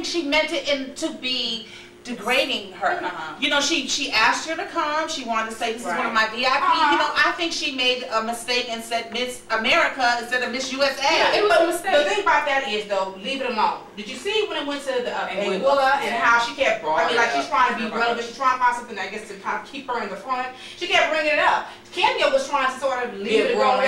She meant it to be degrading her. You know, she asked her to come. She wanted to say, this is one of my VIP. You know, I think she made a mistake and said Miss America instead of Miss USA. Yeah, it was a mistake. The thing about that is, though, leave it alone. Did you see when it went to the Willa and how she kept, I mean, like, she's trying to be relevant. She's trying to find something, I guess, to kind of keep her in the front. She kept bringing it up. Kenya was trying to sort of leave it alone.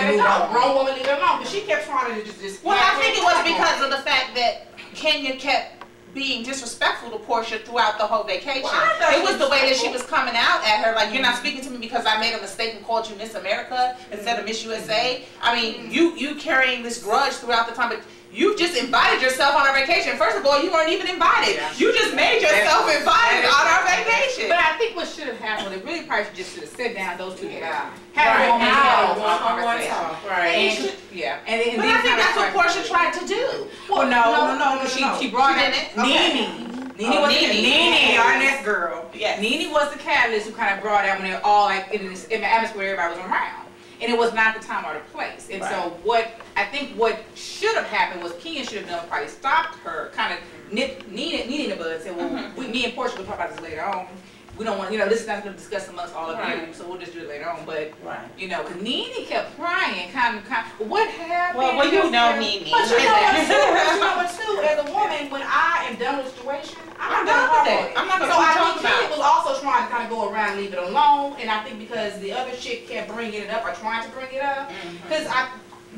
Grown woman, leave it alone. But she kept trying to just well, I think it was because of the fact that Kenya kept being disrespectful to Portia throughout the whole vacation. Well, it was the way that she was coming out at her, like, you're not speaking to me because I made a mistake and called you Miss America instead of Miss USA. I mean, you carrying this grudge throughout the time, but you just invited yourself on our vacation. First of all, you weren't even invited. You just made yourself invited on our vacation. But I think what should have happened, it really probably just should have sit down those two guys. Have a conversation. Right. And but I think that's what Portia tried to do. Well, no. She brought in Nene. Nene, our next girl. Yes. Nene was the catalyst who kind of brought out when they were all like in the atmosphere everybody was around. And it was not the time or the place. And so I think what should have happened was Kenya should have done probably stopped her, kind of nipped Nene in the bud and said, well, me and Portia will talk about this later on. We don't want, you know, this is not going to discuss amongst all of you, so we'll just do it later on. But, you know, because Nene kept crying, kind of, what happened? Well, you know Nene. But you know what, too, as a woman, when I am done with the situation, I'm done with it. I'm not going to talk about it. So I think Kenya was also trying to kind of go around and leave it alone, and I think because the other chick kept bringing it up or trying to bring it up, because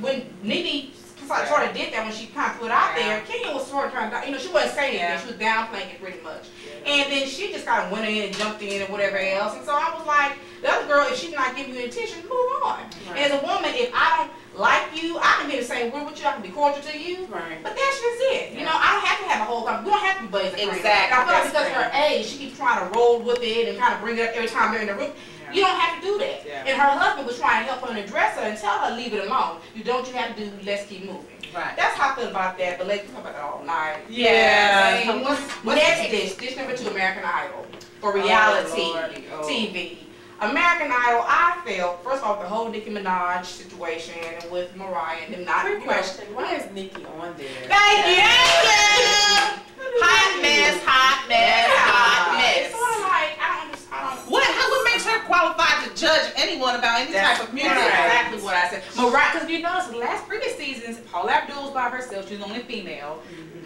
when Nene sort of did that when she kind of put it out there, Kenya was sort of trying to, you know, she wasn't saying anything, she was downplaying it pretty much. And then she just kind of went in and jumped in and whatever else. And so I was like, the other girl, if she's not giving you attention, move on. And as a woman, if I don't like you, I can be in the same room with you, I can be cordial to you. But that's just it. You know, I don't have to have a whole conversation. We don't have to be buddies and friends. Exactly. I feel like because of her age, she keeps trying to roll with it and kind of bring it up every time they're in the room. You don't have to do that. And her husband was trying to help her and address her and tell her, leave it alone. You don't, you have to do, let's keep moving. That's how I feel about that, but let's talk about that all night. Next dish number 2, American Idol. For reality TV. American Idol, I felt, first off, the whole Nicki Minaj situation with Mariah and them not. Quick question, why is Nicki on there? Thank you! Hot mess, hot mess, hot mess. So I'm like, I don't. What makes her qualified to judge anyone about any type of music? That's exactly what I said. Mariah, because you notice the last previous seasons, Paula Abdul was by herself, she was the only female.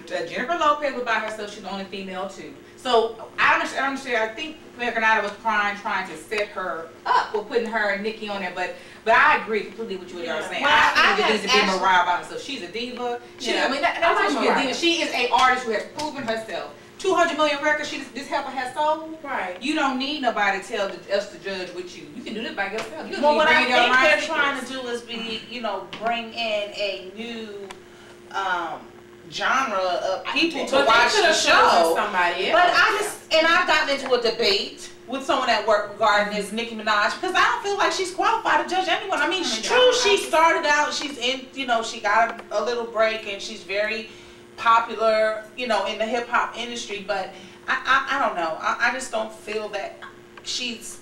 Jennifer Lopez was by herself, she's the only female too. So I understand. I think American Idol was trying to set her up with putting her and Nicki on there, but I agree completely with what y'all saying. Well, I think it needs to be Mariah by herself. She's a diva. I mean, that's why she's a diva. She is an artist who has proven herself. 200 million records this helper has sold. You don't need nobody to tell us to judge with you. You can do this by yourself. You well, what I think they're trying to do is bring in a new genre of people to watch the show. But I've gotten into a debate with someone at work regarding this Nicki Minaj because I don't feel like she's qualified to judge anyone. I mean, it's true, she started out, she's in, she got a little break and she's very popular, in the hip hop industry, but I don't know. I just don't feel that she's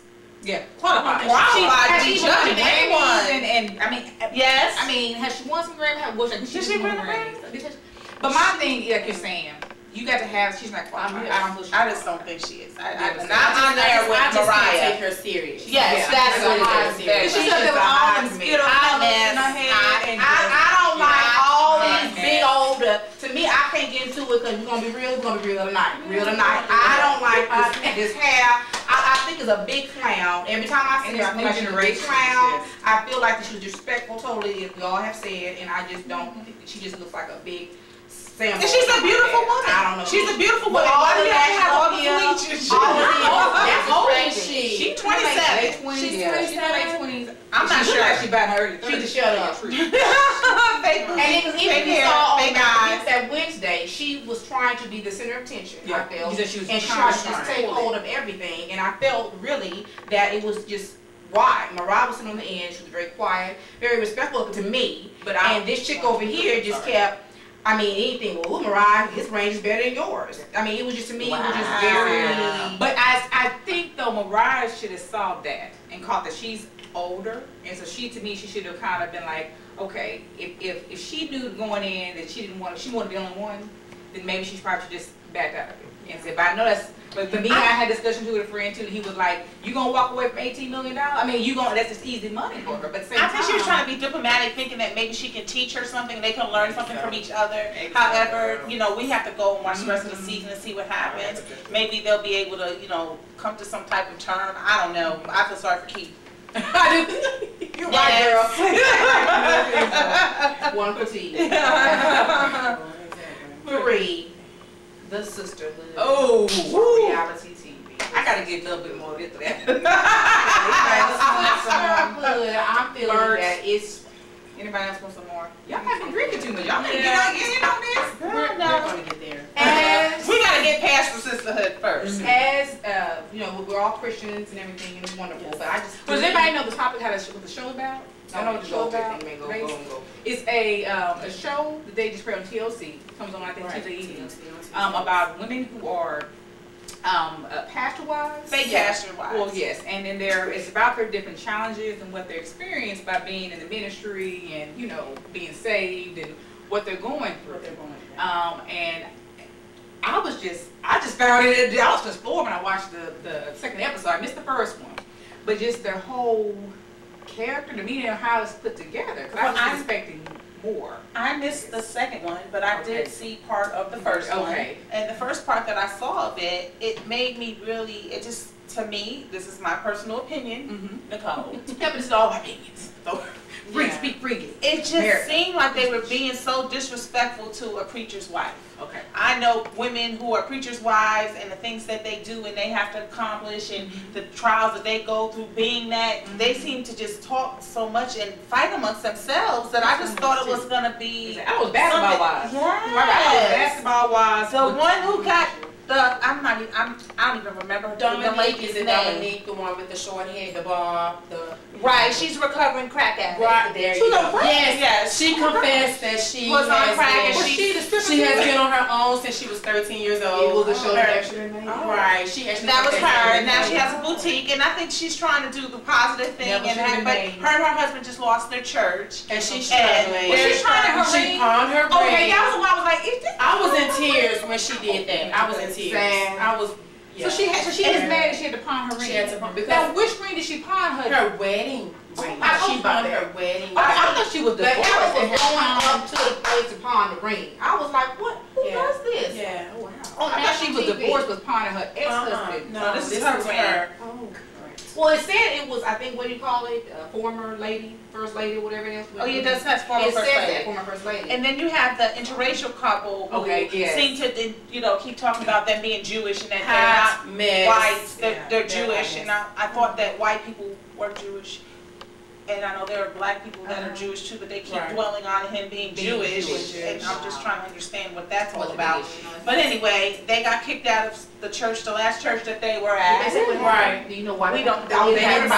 qualified to be judging anyone. And I mean, I mean, has she won some Grammys? Did she win a Grammy? But my thing, like you're saying, you got to have. She's not qualified. I just don't think she is. I'm not there with Mariah. Take her serious. Yes, that's what it is. She's up there with all them Skittles in her head. I don't like all these big old. To me, I can't get into it because we're gonna be real. We're gonna be real tonight. I don't like this hair. I think it's a big clown. Every time I see her, I feel like she's a big clown. I feel like she was disrespectful totally, as we all have said, and I just don't. She just looks like a big. And she's a beautiful woman. I don't know. She's a beautiful woman. Why do you have all the bleachers? How old is she? She's 27. She's 27. I'm not sure. She's about her early 30s. She just shut up. And even we saw on that Wednesday, she was trying to be the center of attention. I felt, and she tried to just take hold of everything. And I felt really that it was just. Why? Mariah was sitting on the end. She was very quiet, very respectful to me. And this chick over here just kept. I mean, anything. Well, Mariah, his range is better than yours. I mean, it was just to me. It was just very. But I think though, Mariah should have solved that and caught that she's older, and so she should have kind of been like, okay, if she knew going in that she wanted to be the only one, then maybe she probably should just backed out of it. And said, but I know that's, but for me, I had discussions with a friend too, and he was like, you gonna walk away from $18 million? I mean, that's just easy money for her, but at the same time. I think she was trying to be diplomatic, thinking that maybe she can teach her something, they can learn something from each other. However, you know, we have to go and watch the rest of the season and see what happens. Maybe they'll be able to, you know, come to some type of term. I don't know. I feel sorry for Keith. You're right, girl. One petite. 3, the sisterhood. Oh, reality TV. I gotta get a little bit more into that. Sisterhood. I'm feeling that it's. Anybody else want some more? Y'all might be drinking too much. Y'all might get in on this. We're gonna get there. We gotta get past the sisterhood first. As you know, we're all Christians and everything, and it's wonderful. But I just. Does anybody know the topic? What the show's about? I know what the show's about. Go. It's a show that they just put on TLC. Comes on, I think, Tuesday evening. About women who are pastor wives. Fake pastor wives. Well, yes, and then it's about their different challenges and what they experience by being in the ministry and, you know, being saved and what they're going through. And I just found it. I was just floored when I watched the second episode. I missed the first one, but just their whole character, the meaning of how it's put together. Because I was expecting more. I missed the second one, but I did see part of the first one. And the first part that I saw of it, it made me really, it just, to me, this is my personal opinion, Nicole. Yeah, but it's all my opinions. So, Speak freely. It just seemed like they were being so disrespectful to a preacher's wife. Okay. I know women who are preachers' wives and the things that they do and they have to accomplish and the trials that they go through being that, they seem to just talk so much and fight amongst themselves that I just thought it was going to be... I was basketball wives. Yes. Basketball wives. The one who got I don't even remember the lady's name. Dominique, the one with the short hair, the bob, Right, she's recovering crack addict. Right, there you go. Yes, she confessed that she was on crack and she has been on her own since she was 13 years old. It was a show that actually made. Right, that was her. Now she has a boutique, and I think she's trying to do the positive thing. But her and her husband just lost their church, and she's struggling. She pawned her ring. Okay, that was why I was like, I was in tears when she did that. I was in tears. I was. So she was mad that she had to pawn her ring. She had to pawn now, which ring did she pawn her wedding ring? She pawned her wedding ring. I thought she was divorced. The was going up to the place to pawn the ring. I was like, what? Who does this? Yeah. Oh, wow. I thought she was divorced, was pawning her ex-husband. No, this is her. Oh. Well, it said it was, I think, what do you call it? Former lady, first lady, whatever it is. Oh, yeah, it does have former first lady. Former first lady. And then you have the interracial couple who seem to, you know, keep talking about them being Jewish and that they're not white, they're Jewish. And I thought that white people were Jewish. And I know there are black people that are Jewish too, but they keep dwelling on him being Jewish. And I'm just trying to understand what that's all about. But anyway, they got kicked out of the church, the last church that they were at. Right. Do you know why? We don't. They haven't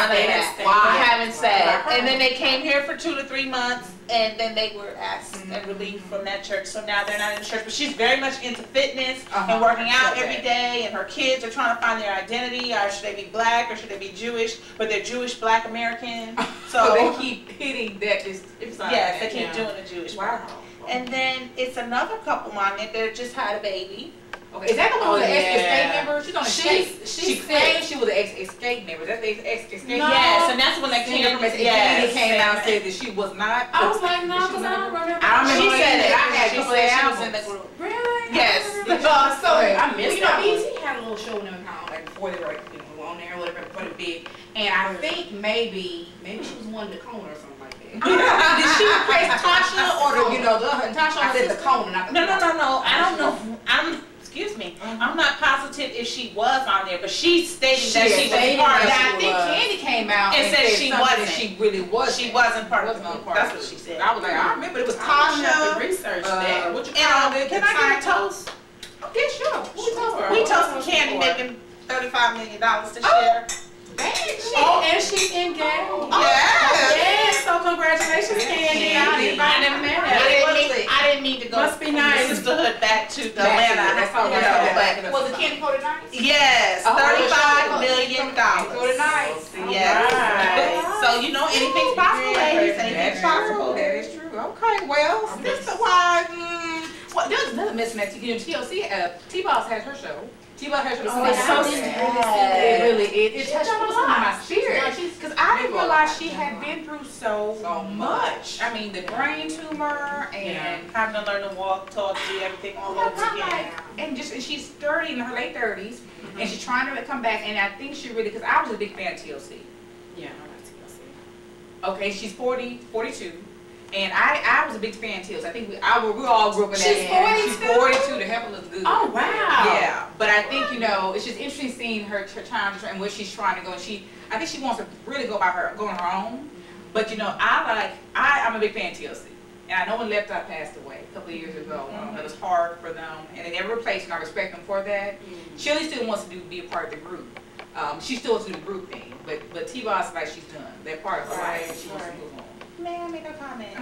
said. And then they came here for 2 to 3 months, and then they were asked and relieved from that church. So now they're not in the church. But she's very much into fitness and working out every day. And her kids are trying to find their identity. Or should they be black or should they be Jewish? But they're Jewish, black American. So they keep hitting that. Yes, they keep doing the Jewish. Wow. And then it's another couple, Monia, that just had a baby. Okay. Is that the one who's an ex-escape member? She's on escape. She claimed she was an ex-escape member. That's the ex-escape member. Yes, and that's when they came from Candy came out and said that she was not. I was like, no, because I don't remember. I remember she said it. I had she said she was in the group. Really? Yes. So I missed that. BT had a little show in them like before they were on there or whatever, but it big. And I think maybe she was one Dakota or something like that. Did she replace Tasha or Tasha was at the Dakota? No. I don't know. Excuse me. I'm not positive if she was on there, but she stated that she was part of it. I think Candy came out and said she wasn't. She really was. She wasn't part of the group. That's what she said. I was like, I remember it was Tasha. Research that. What you call it? Can I get a toast? Okay, sure. We toasted Candy making $35 million to share. And she's engaged. Yes. So congratulations, Candy. I didn't mean to go. Must be nice. Sisterhood back to Atlanta. That's all right. Was the Candy coated nice? Yes. $35 million. Coated nice. Yes. So you know anything's possible, ladies. Anything's possible. That is true. Okay. Well, sister wives. there's another mismatch. You know, TLC, T-Boss has her show. T-Boss has her show. It's so sad. It really, it touched my spirit. Because I didn't realize she had been through so much. I mean, the brain tumor and having to learn to walk, talk, do everything all over again. And she's 30, in her late 30s, and she's trying to come back. And I think she really, because I was a big fan of TLC. Yeah, I like TLC. Okay, she's 42. And I was a big fan of TLC. I think we all grew up in that. She's 42? She's 42. The hell is good. Oh, wow. Yeah. But I think, you know, it's just interesting seeing her time and where she's trying to go. And I think she wants to really go on her own. But, you know, I'm a big fan of TLC. And I know when Left Eye passed away a couple of years ago, it was hard for them. And they never replaced, and I respect them for that. Shirley still wants to be a part of the group. She still wants to do the group thing. But T-Boss, like, she's done. They're part of her life, and she wants to move on. May I make a comment?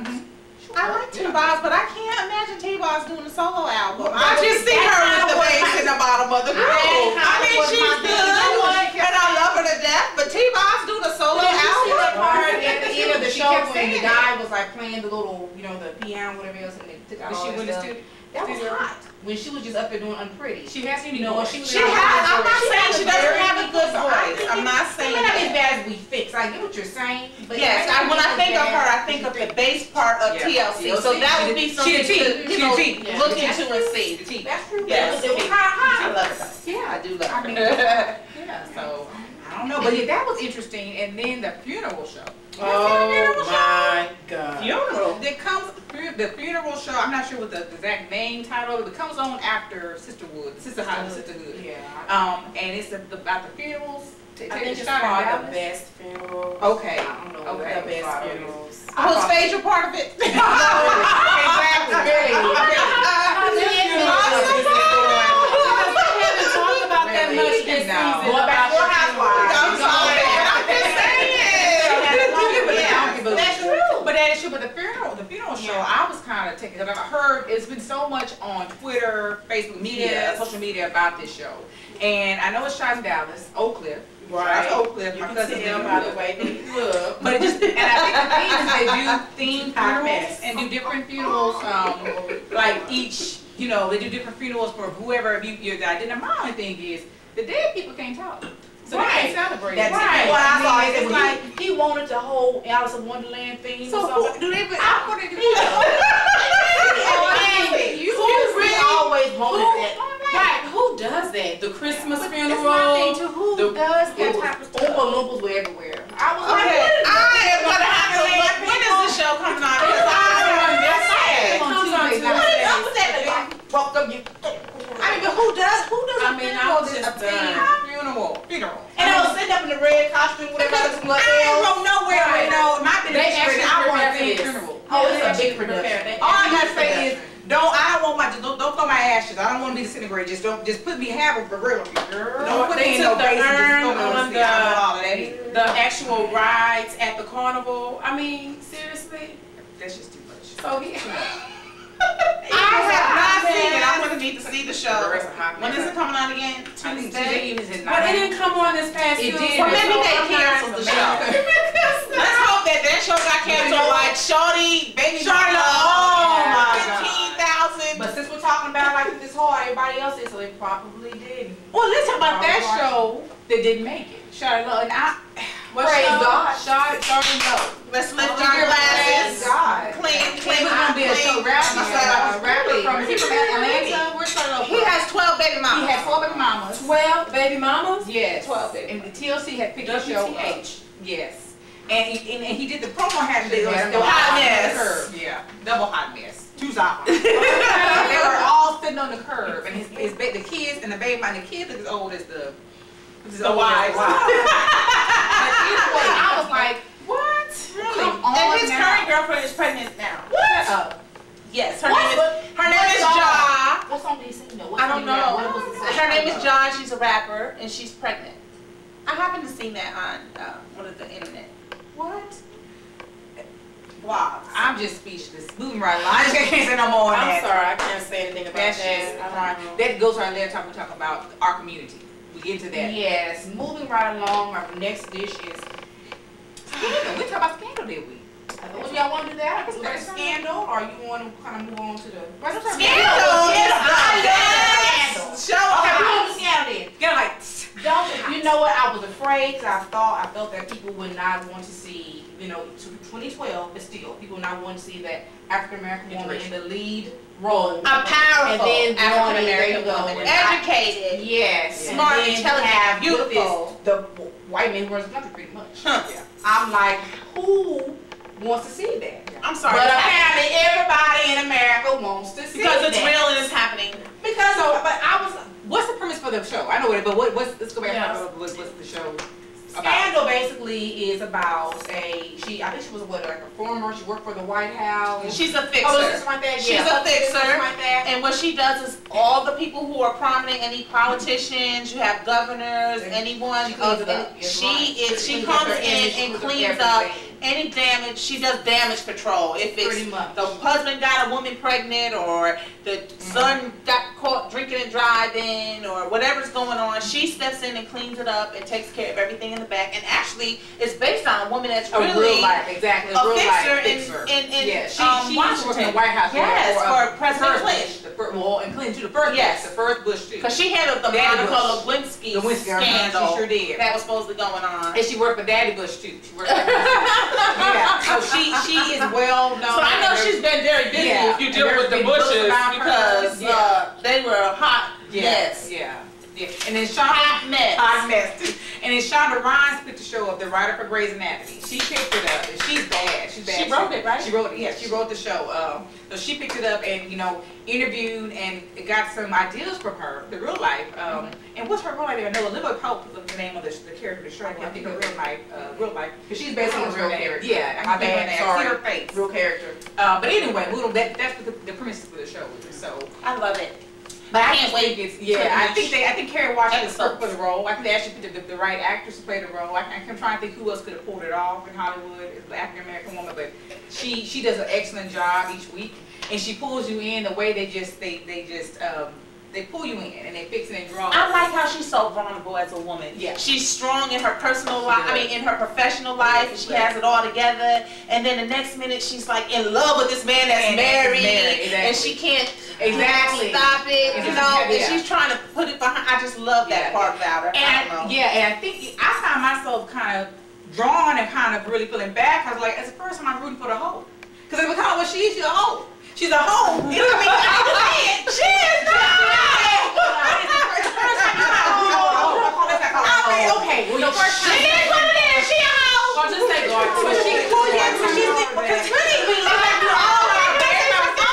Sure. I like T-Boss, but I can't imagine T-Boss doing a solo album. I just see her with the bass in the bottom of the group. I mean, she's good, and I love her to death, but T-Boss doing a solo album? Part at the end of the show when the guy was like playing the little, you know, the piano, whatever else, and they took out all that stuff. That was hot. When she was just up there doing Unpretty. She has to, I'm not saying she doesn't have a good voice. I'm not saying that. It's not as bad as we fix. I get what you're saying. But yes, when I think of her, I think of the bass part of TLC. So that would be something to look into and see. That's true. Yes, it was high. I love it. Yeah, I do love I mean, it. yeah, so I don't know, but yeah, that was interesting. And then the funeral show. Oh my God! Funeral. The funeral show. I'm not sure what the exact name title, but it comes on after Sisterhood. Yeah. And it's about the funerals. I think it's called The Best Funeral. Okay. I don't know. The Best Funerals. Whose favorite part of it? But the funeral show, I was kind of taken, because I've heard it's been so much on Twitter, Facebook media, social media about this show. And I know it's shot in Dallas, Oak Cliff. Right. Oak Cliff. You can tell by the way they look. But it just, and I think the thing is they do themed funerals and do different funerals, like each, you know, they do different funerals for whoever you're that. And my only thing is, the dead people can't talk. So they can't celebrate. That's right. What I thought. It's like he wanted the whole Alice in Wonderland theme. So who do they? I want to do always wanted that. Right. Who does that? The Christmas funeral. Who does that type of stuff? Oompa Loompas were everywhere. I was like, I am gonna have to look. When is the show coming on? I mean, but who does? I mean, I was just funeral. And I was sitting up in the red costume, whatever. I didn't go nowhere. You know, my ministry. I want to see funeral. Oh, it's a big production. All I gotta say is, don't throw my ashes. I don't want to be disintegrated. Just put me have a real girl. Don't put me in no on the actual rides at the carnival. I mean, seriously, that's just too much. So I have not seen it. I'm gonna need to see the show. When is it coming on again? Tuesday. But it didn't come on this past Tuesday. Well, maybe they canceled the show. Let's hope that show got canceled. Like Shorty, Baby Shorty. Oh my God. 15,000. But since we're talking about like this hard, everybody else is, so they probably didn't. Well, let's talk about that show that didn't make it. Charlotte and I. Praise God. Charlotte and Low. Let's lift our glasses. God. Clean. We're gonna be a show rapper from Atlanta. We're Charlotte. He has 12 baby mamas. He has 12 baby mamas. 12 baby mamas? Yes. 12 baby. And the TLC had picked the show up. Yes. And he did the promo had the hot mess. Yeah. Double hot mess. Two hours. They were all sitting on the curb, and the kids and the baby, and the kids are as old as the wives. But anyway, I was like, what? Really? And his current girlfriend is pregnant now. What? Yes. Her name is Ja. What song did he sing though? I don't know. Her name is Ja. She's a rapper, and she's pregnant. I happened to see that on the internet. What? Wow. I'm just speechless. Moving right along. I just can't say no more on that. I'm sorry, I can't say anything about that. That goes right there. We talk about our community. We get into that. Yes. Moving right along, our next dish is Scandal. We talked about Scandal, did we? Would y'all want to do that? Like Scandal, or you want to kind of move on to the Scandal? Scandal. Show. Okay, we on the Scandal then. Get like. Don't you know what? I was afraid because I felt that people would not want to see, 2012, but still, people would not want to see that African American woman in the lead role. A powerful African American woman, educated, yes, smart, intelligent, beautiful. The white man who runs the country, pretty much. Yeah. I'm like, who wants to see that? I'm sorry, but apparently everybody in America wants to see because that. it's real and it's happening. Because, but I was. What's the premise for the show? I know it, but let's go back to what's the show about? Scandal basically is about I think she was like a former, she worked for the White House. She's a fixer. Oh, is like that? She's a fixer. Like that. And what she does is all the people who are prominent, any politicians, you have governors, anyone, she comes in and cleans up any damage. She does damage control. If it's the husband got a woman pregnant, or the son got caught drinking and driving, or whatever's going on, she steps in and cleans it up and takes care of everything in the back. And actually, it's based on a woman that's really real life, exactly, a fixer in Washington, in the White House. Yes, for President Clinton. And Clinton too, the first Bush too. Because she handled the Monica Lewinsky scandal she sure did. that was supposed to be going on. And she worked for Daddy Bush too. She worked for yeah. So she is well known. So I know she's been very busy if you deal with the Bushes because they were hot mess. Yeah. And then Hot mess. And then Shonda Rhimes picked the show up, the writer for Grey's Anatomy. She picked it up, and she's bad. She wrote it, right? She wrote it. Yeah, she wrote the show. So she picked it up and interviewed and got some ideas from her, the real life. And what's her real life? I know Olivia Pope is the name of the character of the show. I can't think of real life. Because she's based on a real character. Yeah, my bad. Sorry. See her face. Real character. But anyway, that's the premise for the show. So I love it. But I can't wait. I think Kerry Washington is perfect for the role. I think they actually picked the right actress to play the role. I'm trying to think who else could have pulled it off in Hollywood. It's an African American woman, but she does an excellent job each week, and she pulls you in the way they pull you in and they fix it and draw. I like how she's so vulnerable as a woman. Yeah. She's strong in her personal life, in her professional life, and she has it all together. And then the next minute she's like in love with this man that's married, and she can't stop it, and she's trying to put it behind. I just love that part about her. And I think I found myself kind of drawn and kind of really feeling bad because like it's the first time I'm rooting for the hoe. Because it's kind of what she is, she's a hoe. She's a hoe. You know what I mean? She is not. Okay. Well, the first time. She is what it is. She a hoe. I'll just say, Lord. But she, because really, we live like we all are.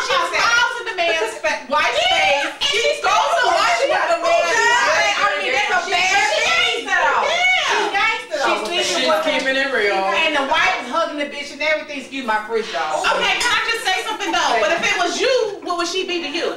She falls in the man's wife's face. She goes to watch what the man does. I mean, that's a bad thing. She's gangster though. She's keeping it real. And the wife is hugging the bitch and everything. Excuse my French, y'all. Okay, can I just say something though? But if it was you, what would she be to you?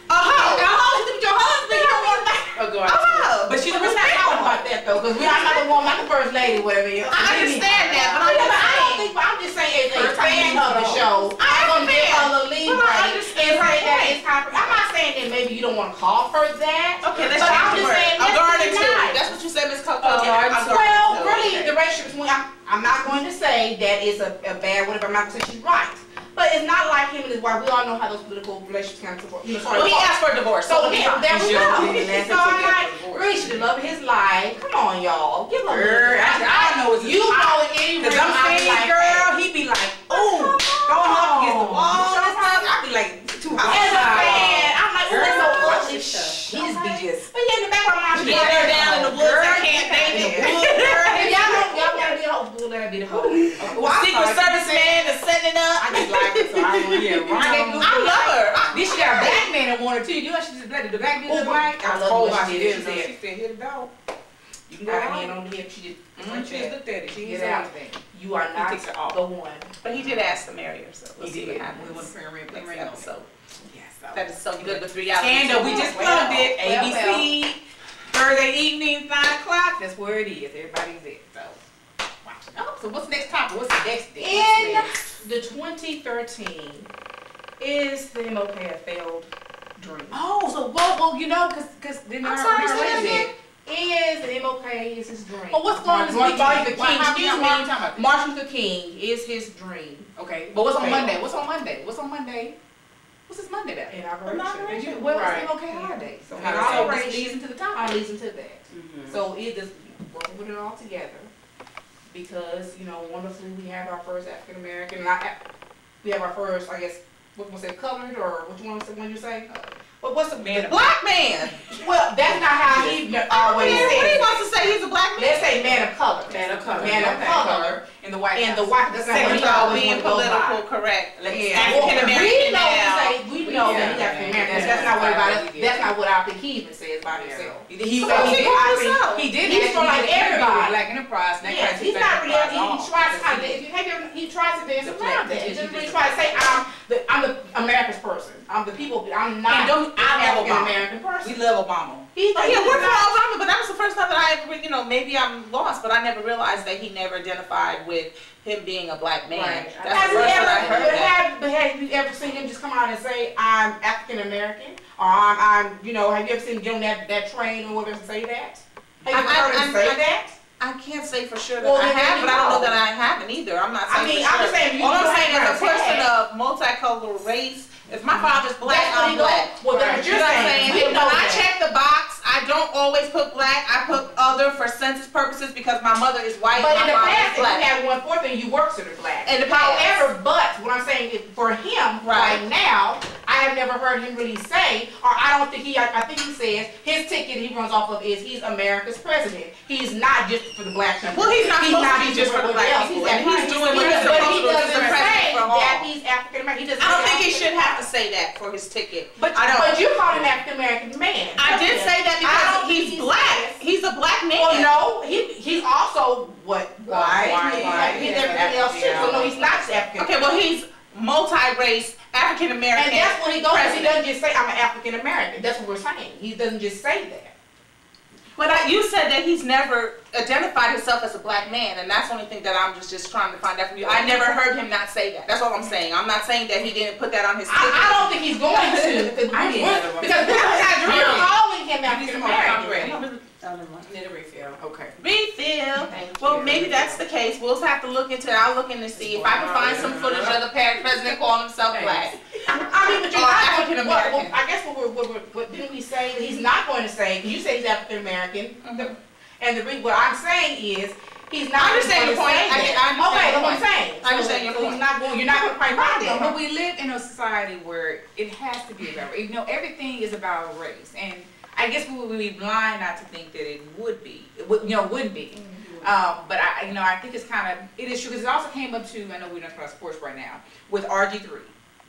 A hoe. A hoe is your husband. You don't want that. A hoe. But she's not talking about that though, because I'm not the woman, like the first lady, whatever. I understand that, but I'm just saying, as a fan of the show, I'm gonna give her the lead right and say that it's proper. I'm not saying that maybe you don't want to call her that. Okay, let's change the word. A garden too. That's what you said, Ms. Coco. Well, really, the relationship between, I'm not going to say that it's a bad whatever. I'm not going to say she's right. But it's not like him and his wife. We all know how those political relationships kind of support. Well, he asked for a divorce. So there we go. So I'm like, really should love his life. Come on, y'all. Give him a I know it's you know it anyway. Because I'm saying, like girl, he be like, ooh, throwing her against the wall. I be like, too hot. As a fan, I'm like, ooh, that's so ugly. He just be just. But yeah, in the back of my mind, she get her down in the woods at Camp David. Y'all want to be a hoe, we'll let her be the hoe. Secret Service man is setting it up. I just like it, so I I love her. This she got a black man that wanted to. You know she just let the black dude right. I love what she did. She said, "Here to go." You can go ahead on the hip. She just looked at it. She didn't say anything. You are not the one. But he did ask to marry her, so we'll see what happens. We want to pray ring episode. Yes, that is so good with reality. Scandal. We just plugged it. ABC Thursday evenings 9 o'clock. That's where it is. Everybody's there. So. Oh, so what's the next topic? What's the next thing? In the 2013 is the MLK a failed dream. Oh, so well, because then I'm sorry, is the MLK is his dream. But what's going on? Martin Luther King is his dream. Okay, but what's on Monday? What's on Monday? What's on Monday? What's this Monday about? Inauguration. Well, it's MLK holiday. So this leads into the time. Leads into that. So it just working with it all together. Because, you know, wonderfully we have our first African American. We have our first, I guess, what was it, colored, or what you want to say, when you say? But what's the man? Black man. Well, that's not how he always says. What he wants to say? He's a black man. Let's say man of color. Man of color. Man of color. In the White House. In the White House. That's not what he always being political correct. African American. We know that he's African American. That's not what that's not what I think he even says about himself. He did. He's from like everybody. Black enterprise. Yes, he's not really. He tries to dance around that. He doesn't really try to say I'm the America's person. I'm the people. I'm not. I'm African American person. We love Obama. We're for Obama, but that was the first time that I ever, you know, maybe I'm lost, but I never realized that he never identified with him being a black man. Right. That's the first time I heard that. Have you ever seen him just come out and say, I'm African American? Or I'm, you know, have you ever seen him get on that train or whatever and say that? Have you ever heard him say that? I can't say for sure that I have, but I don't know that I haven't either. I'm not saying I'm just saying, all I'm saying is a person of multicultural race. If my father's black, I'm black. Well, that's what you're saying. When I check the box, I don't always put black. I put other for census purposes because my mother is white. But and in my the past, if you had 1/4 and you work considered black. However, but what I'm saying is for him right now, I have never heard him really say, or I don't think I think he says his ticket he runs off of is he's America's president. He's not just for the black people. Well, he's not supposed to be just for the black people. He's doing what he's supposed to do. He doesn't say that he's African American. I don't think he should have to say that for his ticket. But you call him African American man. I did say that because he's black. He's a black man. Well, no, he's also white. He's everything else too. So no, he's not African. Okay, well he's multi-race, African American. And that's what he goes. He doesn't just say I'm an African American. That's what we're saying. He doesn't just say that. But you said that he's never identified himself as a black man, and that's the only thing that I'm just trying to find out from you. I never heard him not say that. That's all I'm saying. I'm not saying that he didn't put that on his ticket. I don't think he's going to. Because we're calling him African American. Need a refill. Okay. Refill. Well, maybe that's the case. We'll have to look into it. I'll look in to see if I can find some footage of the president calling himself black. I mean, but you're African American. I guess what didn't we say that he's not going to say? You say he's African American, and what I'm saying is he's not. I understand your point. Okay, that's what I'm saying. I understand your point. You're not going to find that. But we live in a society where it has to be about, you know, everything is about race, and I guess we would be blind not to think that it would be. Wouldn't be. But I think it's kind of, it is true because it also came up to, I know we're not talking about sports right now, with RG3,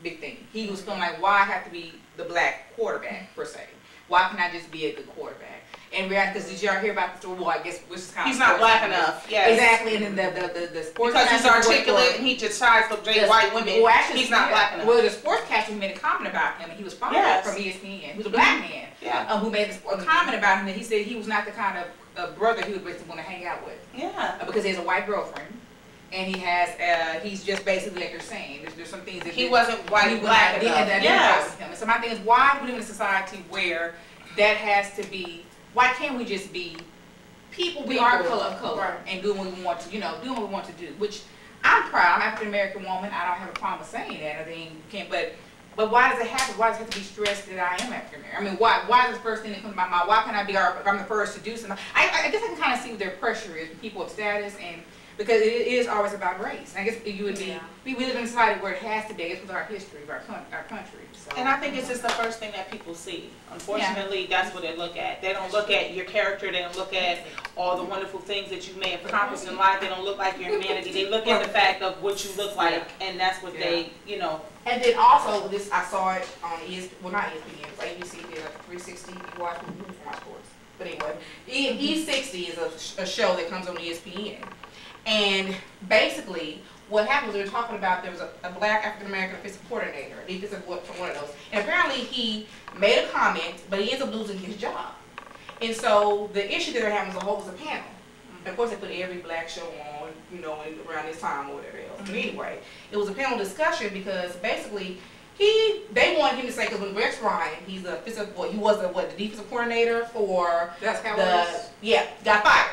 big thing. He was feeling like, why I have to be the black quarterback per se? Why can I just be a good quarterback? And because did y'all hear about the story? Well, I guess which is kind of he's not black enough. Yes. Exactly, and then the sports because he's articulate and he just tries to date white women. Well, actually, he's not black enough. Well, the sportscaster made a comment about him, and he was fired from ESPN. He was a black man who made a comment about him, and he said he was not the kind of brother he would basically want to hang out with. Yeah. Because he has a white girlfriend. And he has, he's just basically like you're saying. There's some things that he wasn't white, black enough. Yes. And so my thing is, why do we live in a society where that has to be? Why can't we just be people? We are color, and do what we want to, do what we want to do. Which I'm proud. I'm an African American woman. I don't have a problem with saying that. I think you can't. But why does it happen? Why does it have to be stressed that I am African American? I mean, why is the first thing that comes to my mind? Why can't I be? If I'm the first to do something, I guess I can kind of see what their pressure is. People of status and. Because it is always about race. And I guess you would be, we live in a society where it has to be, I guess with our history, of our country. So. And I think it's just the first thing that people see. Unfortunately, that's what they look at. They don't look at your character, they don't look at all the wonderful things that you may have accomplished in life, they don't look like your humanity, they look at the fact of what you look like, and that's what they, And then also, I saw it on not ESPN, but ABC did like 360, you watch my sports. But anyway, E60 is a show that comes on ESPN. And basically, what happened was they were talking about there was a black African-American defensive coordinator, defensive one of those. And apparently he made a comment, but he ends up losing his job. And so the issue that they're having was a panel. And of course they put every black show on, around this time or whatever else. But anyway, it was a panel discussion because basically They wanted him to say, because when Rex Ryan, he's a defensive coordinator for got fired.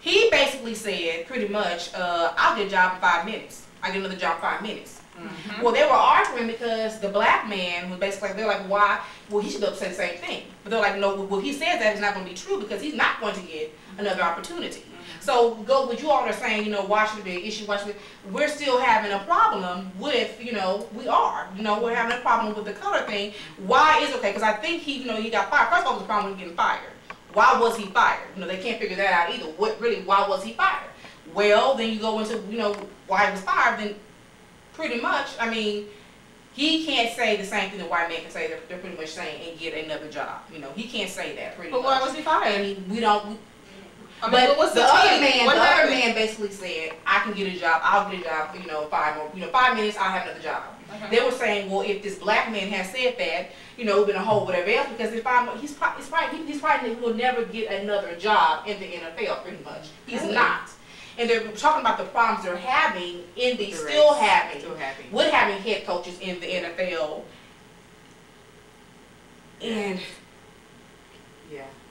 He basically said pretty much, I'll get a job in 5 minutes. I get another job in 5 minutes. Mm-hmm. Well, they were arguing because the black man was basically, they're like, why? Well, he should be able to say the same thing. But they're like, no, well, he says that it's not going to be true because he's not going to get another opportunity. Mm-hmm. So what you all are saying, you know, why should it be an issue? We're still having a problem with, you know, we're having a problem with the color thing. Why is okay? Because I think he got fired. First of all, the problem with getting fired. Why was he fired? You know, they can't figure that out either. Why was he fired? Well, then you go into, you know, why he was fired, then pretty much, I mean, he can't say the same thing the white man can say. They're pretty much saying and get another job. You know, he can't say that pretty much. But why was he fired? And but the other man basically said, I can get a job, I'll get a job, 5 minutes, I'll have another job. They were saying, well, if this black man has said that, you know, been a whole whatever else, because he's probably will never get another job in the NFL, pretty much. He's not. And they're talking about the problems they're having still having with having head coaches in the NFL. And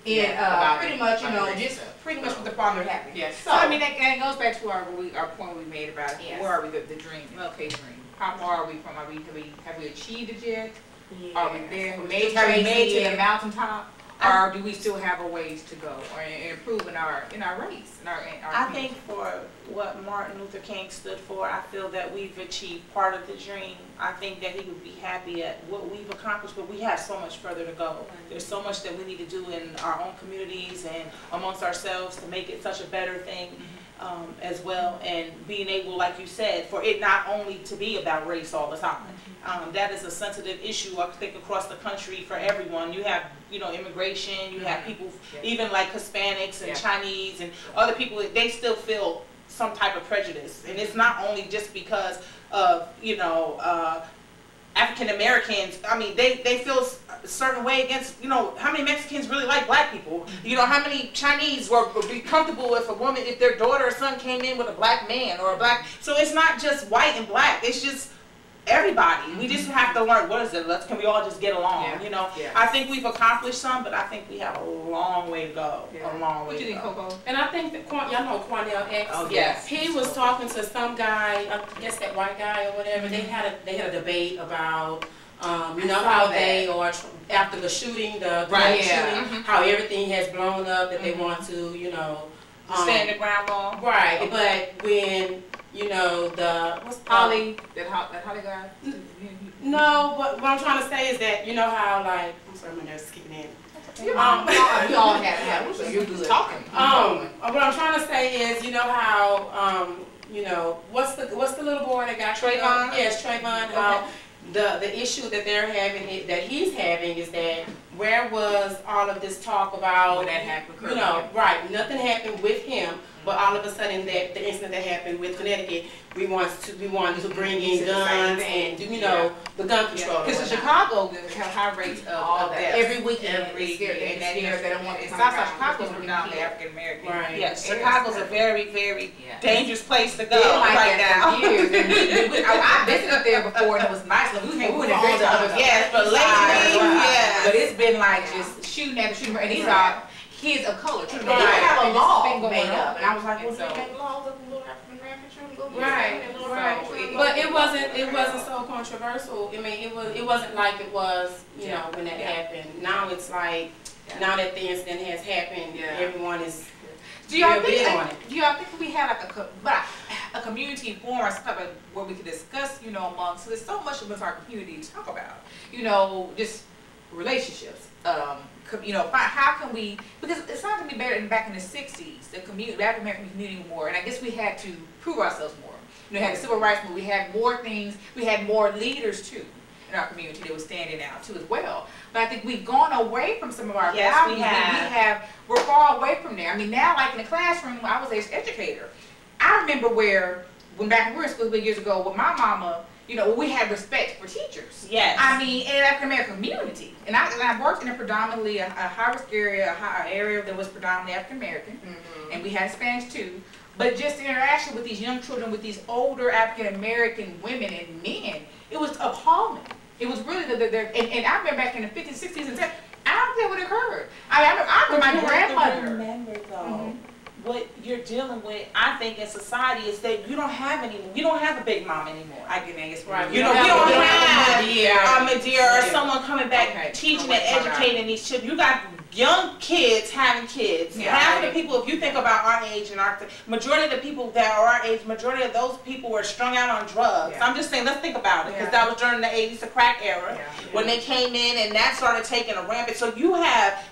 pretty much, you know, just pretty much with the problem they're having. Yes. So I mean, that goes back to our point we made about where are we, the dream, MLK dream. How far are we from? Have we achieved it yet? Yeah. Are we there? Have we made it to the mountaintop? Or do we still have a ways to go, or improve in our race, I think for what Martin Luther King stood for, I feel that we've achieved part of the dream. I think that he would be happy at what we've accomplished, but we have so much further to go. There's so much that we need to do in our own communities and amongst ourselves to make it such a better thing. As well, and being able, like you said, for it not only to be about race all the time. That is a sensitive issue, I think, across the country for everyone. You have, you know, immigration, you have people, even like Hispanics and Chinese and other people, they still feel some type of prejudice. And it's not only just because of, you know, African Americans. I mean, they feel a certain way against, you know, how many Mexicans really like black people? You know, how many Chinese would be comfortable if a woman, if their daughter or son came in with a black man or a black, so it's not just white and black, it's just everybody. We just have to learn, what is it, can we all just get along, you know? I think we've accomplished some, but I think we have a long way to go, a long way to go. What do you think, Coco? And I think that, y'all know Cornell X? Oh, yes. He was talking to some guy, I guess that white guy or whatever, they had a debate about, you know how they are, after the shooting, the shooting, how everything has blown up, that they want to, you know, stand the ground law. Right, but when, you know, Holly guy? No, but what I'm trying to say is that, you know how, like, I'm sorry, my nerves is kicking in. We all have so you're good talking. What I'm trying to say is, you know how, you know, what's the little boy that got Trayvon? Yes, Trayvon. How the issue that they're having, that he's having, is that where was all of this talk about when that happened? You know, right? Nothing happened with him, but all of a sudden that the incident that happened with Connecticut, we wanted to bring in guns and you know the gun control. Because in Chicago, they have high rates of that every weekend. And they don't want to. Southside Chicago's predominantly African American. Right. Yes, Chicago's a very, very dangerous place to go right now. I've been up there before and it was nice. We went to great other. Yes, but lately, but it's been like just shooting at the shooting, and these are kids of color. They have a law made up, and I was like, well, do you make laws of little African American children? Right. But it wasn't so controversial. I mean, it wasn't like it was, you know, when that happened. Now it's like, now that the incident has happened, everyone is. Do y'all think we had like a community forum or something where we could discuss, you know, amongst, so there's so much of our community to talk about, you know, just relationships, you know, how can we, because it's not going to be better than back in the 60s, the African American community more, and I guess we had to prove ourselves more. You know, we had the civil rights movement, we had more things, we had more leaders too in our community that were standing out too as well. But I think we've gone away from some of our values. We're far away from there. I mean, now, like in the classroom, I was an educator. I remember when back when we were in school years ago, with my mama, you know, we had respect for teachers. Yes. I mean, in the African American community. And I worked in a predominantly a high-risk area, an area that was predominantly African American, and we had Spanish too. But just the interaction with these young children, with these older African American women and men, it was appalling. It was really and I remember back in the 50s, 60s, and 70s, I don't care what occurred. I remember my grandmother. Remember though, what you're dealing with, I think, in society is that you don't have a big mom anymore. I guess right. You know, we don't have a Medea or someone coming back teaching and educating these children. You got young kids having kids. Half of the people, if you think about our age and majority of the people that are our age, majority of those people were strung out on drugs. I'm just saying, let's think about it, because that was during the 80s, the crack era, when they came in and that started taking a rampant. So you have